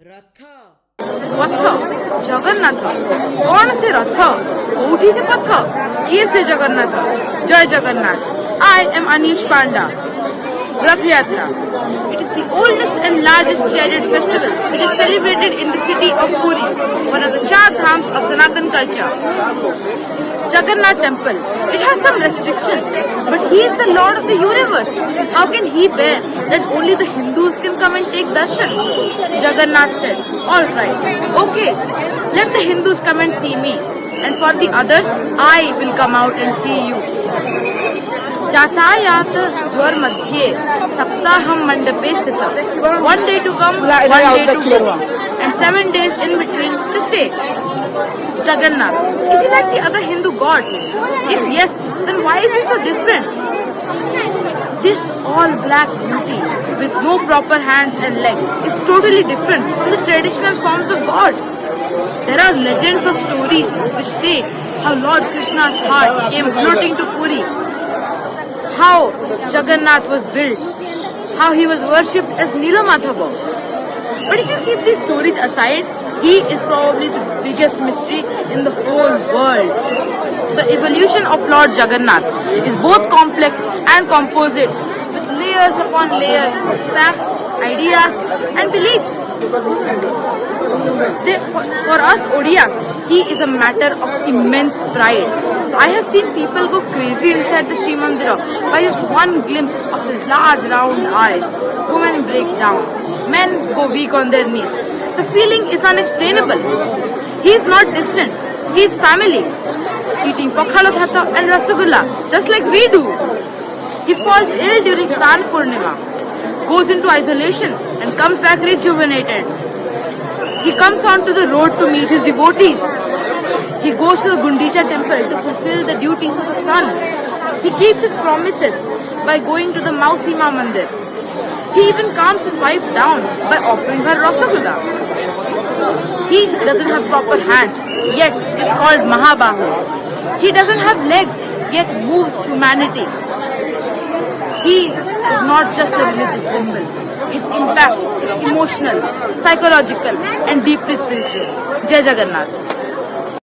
ରଥ ପଥ ଜଗନ୍ନାଥ କଣ ସେ ରଥ କୋଉଠି ସେ ପଥ କିଏ ସେ ଜଗନ୍ନାଥ ଜୟ Jagannath I am Anish Panda. Rath Yatra. It is the oldest and largest chariot festival which is celebrated in the city of Puri, one of the Char Dhams of Sanatan culture. Jagannath temple. It has some restrictions, but he is the Lord of the universe. How can he bear that only the Hindus can come and take darshan? Jagannath said, alright, okay, let the Hindus come and see me, and for the others, I will come out and see you. Jatayat Dwar Madhye Saptaham Mandape Sthita. 1 day to come, 1 day to go, and 7 days in between to stay. Jagannath, is he like the other Hindu gods? If yes, then why is he so different? This all black beauty with no proper hands and legs is totally different from the traditional forms of gods. There are legends of stories which say how Lord Krishna's heart came floating to Puri, how Jagannath was built, how he was worshipped as Nilamadhava. But if you keep these stories aside, he is probably the biggest mystery in the whole world. The evolution of Lord Jagannath is both complex and composite, with layers upon layers of facts, ideas and beliefs. For us Odiyas, he is a matter of immense pride. I have seen people go crazy inside the Sri Mandira by just one glimpse of his large round eyes. Women break down, men go weak on their knees. The feeling is unexplainable. He is not distant, he is family, eating pakhala bhata and rasagulla just like we do. He falls ill during Snan Purnima, goes into isolation and comes back rejuvenated. He comes onto the road to meet his devotees. He goes to the Gundicha temple to fulfill the duties of a son. He keeps his promises by going to the Mausima Mandir. He even calms his wife down by offering her rasagulla. He doesn't have proper hands, yet is called Mahabahu. He doesn't have legs, yet moves humanity. He is not just a religious symbol. His impact is emotional, psychological and deeply spiritual. Jai Jagannath.